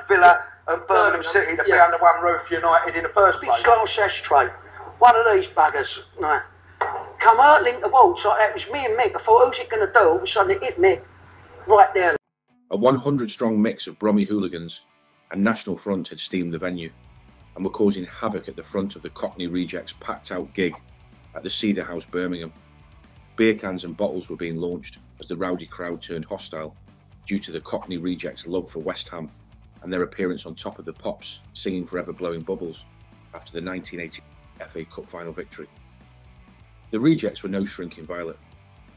Villa and Birmingham City to be under one roof united in the first place. Big glass ashtray. One of these buggers, no, come hurtling the walls like that. It was me and Mick. I thought, who's it going to do? All of a sudden it hit me right there. A 100-strong mix of Brommy hooligans and National Front had steamed the venue and were causing havoc at the front of the Cockney Rejects packed-out gig at the Cedar House, Birmingham. Beer cans and bottles were being launched as the rowdy crowd turned hostile due to the Cockney Rejects' love for West Ham and their appearance on Top of the Pops singing Forever Blowing Bubbles after the 1980 FA Cup final victory. The Rejects were no shrinking violet.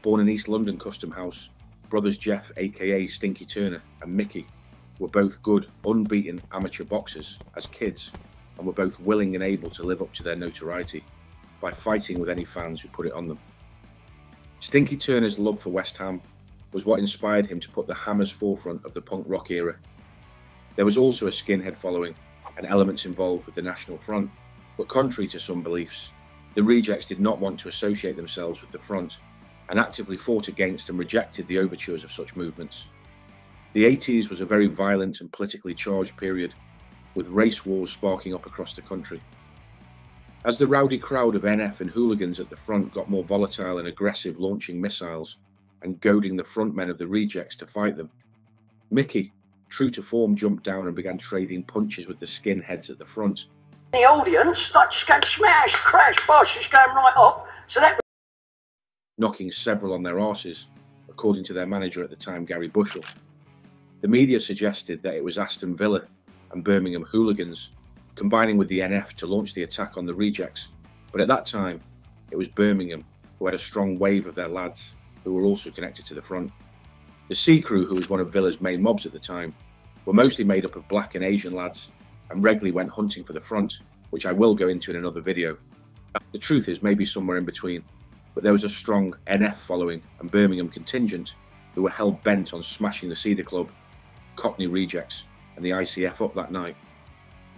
Born in East London Custom House, brothers Jeff aka Stinky Turner and Mickey were both good, unbeaten amateur boxers as kids and were both willing and able to live up to their notoriety by fighting with any fans who put it on them. Stinky Turner's love for West Ham was what inspired him to put the Hammers forefront of the punk rock era. There was also a skinhead following and elements involved with the National Front, but contrary to some beliefs, the Rejects did not want to associate themselves with the Front and actively fought against and rejected the overtures of such movements. The 80s was a very violent and politically charged period, with race wars sparking up across the country. As the rowdy crowd of NF and hooligans at the front got more volatile and aggressive, launching missiles and goading the frontmen of the Rejects to fight them, Mickey, true to form, jumped down and began trading punches with the skinheads at the front. The audience, like, just going smash, crash, bosh, just going right off. So that, knocking several on their arses, according to their manager at the time, Gary Bushell. The media suggested that it was Aston Villa and Birmingham hooligans combining with the NF to launch the attack on the Rejects, but at that time it was Birmingham who had a strong wave of their lads who were also connected to the front. The C Crew, who was one of Villa's main mobs at the time, were mostly made up of black and Asian lads and regularly went hunting for the front, which I will go into in another video. The truth is maybe somewhere in between, but there was a strong NF following and Birmingham contingent who were hell-bent on smashing the Cedar Club, Cockney Rejects and the ICF up that night.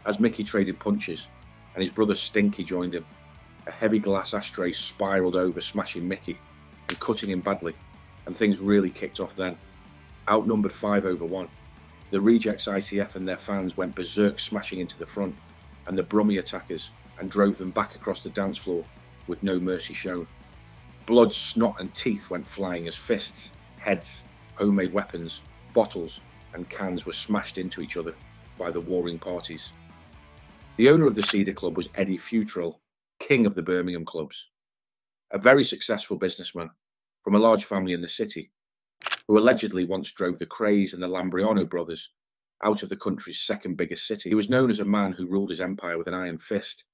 As Mickey traded punches and his brother Stinky joined him, a heavy glass ashtray spiralled over, smashing Mickey and cutting him badly, and things really kicked off then. Outnumbered 5-1, the Rejects ICF and their fans went berserk, smashing into the front and the Brummy attackers and drove them back across the dance floor with no mercy shown. Blood, snot and teeth went flying as fists, heads, homemade weapons, bottles and cans were smashed into each other by the warring parties. The owner of the Cedar Club was Eddie Futrell, king of the Birmingham clubs, a very successful businessman from a large family in the city, who allegedly once drove the Craze and the Lambriano brothers out of the country's second biggest city. He was known as a man who ruled his empire with an iron fist,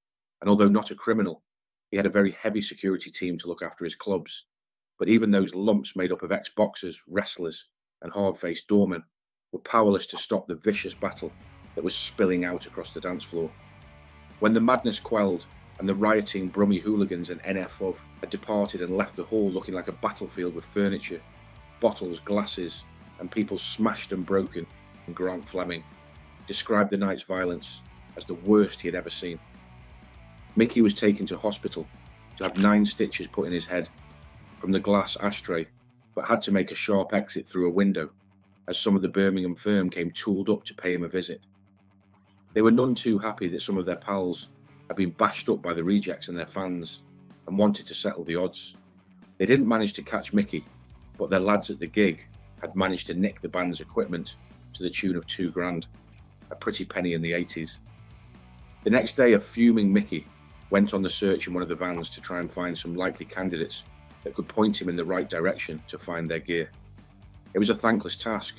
and although not a criminal, he had a very heavy security team to look after his clubs. But even those lumps made up of ex-boxers, wrestlers, and hard-faced doormen were powerless to stop the vicious battle that was spilling out across the dance floor. When the madness quelled and the rioting Brummy hooligans and NF had departed and left the hall looking like a battlefield with furniture, bottles, glasses, and people smashed and broken, Grant Fleming described the night's violence as the worst he had ever seen. Mickey was taken to hospital to have 9 stitches put in his head from the glass ashtray, but had to make a sharp exit through a window as some of the Birmingham firm came tooled up to pay him a visit. They were none too happy that some of their pals had been bashed up by the Rejects and their fans and wanted to settle the odds. They didn't manage to catch Mickey, but their lads at the gig had managed to nick the band's equipment to the tune of £2,000, a pretty penny in the 80s. The next day, a fuming Mickey went on the search in one of the vans to try and find some likely candidates that could point him in the right direction to find their gear. It was a thankless task,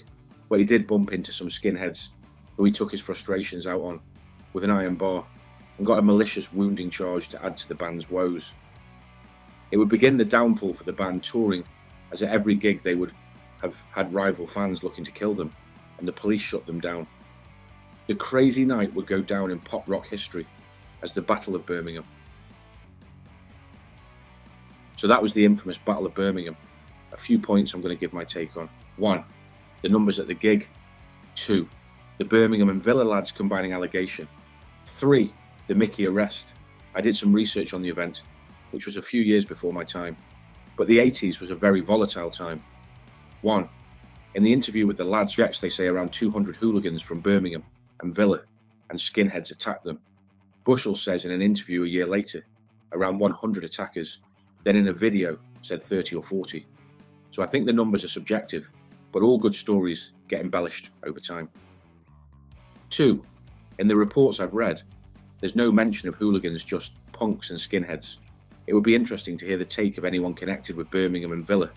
but he did bump into some skinheads who he took his frustrations out on with an iron bar and got a malicious wounding charge to add to the band's woes. It would begin the downfall for the band touring, as at every gig they would have had rival fans looking to kill them, and the police shut them down. The crazy night would go down in pop rock history as the Battle of Birmingham. So that was the infamous Battle of Birmingham. A few points I'm going to give my take on. 1. The numbers at the gig. 2. The Birmingham and Villa lads combining allegation. 3. The Mickey arrest. I did some research on the event, which was a few years before my time, but the 80s was a very volatile time. 1. In the interview with the lads, they say around 200 hooligans from Birmingham and Villa and skinheads attacked them. Bushell says in an interview a year later, around 100 attackers, then in a video said 30 or 40. So I think the numbers are subjective, but all good stories get embellished over time. 2. In the reports I've read, there's no mention of hooligans, just punks and skinheads. It would be interesting to hear the take of anyone connected with Birmingham and Villa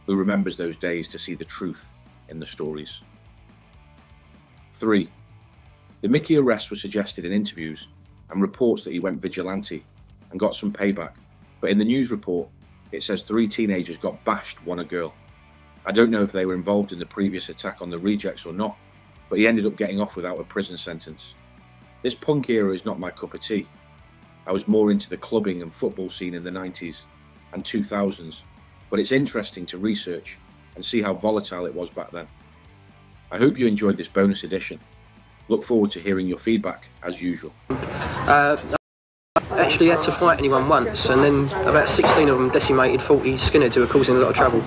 who remembers those days to see the truth in the stories. 3. The Mickey arrest was suggested in interviews and reports that he went vigilante and got some payback, but in the news report it says 3 teenagers got bashed, one a girl. I don't know if they were involved in the previous attack on the Rejects or not, but he ended up getting off without a prison sentence. This punk era is not my cup of tea. I was more into the clubbing and football scene in the 90s and 2000s, but it's interesting to research and see how volatile it was back then. I hope you enjoyed this bonus edition. Look forward to hearing your feedback as usual. I actually had to fight anyone once, and then about 16 of them decimated 40 skinheads who were causing a lot of trouble.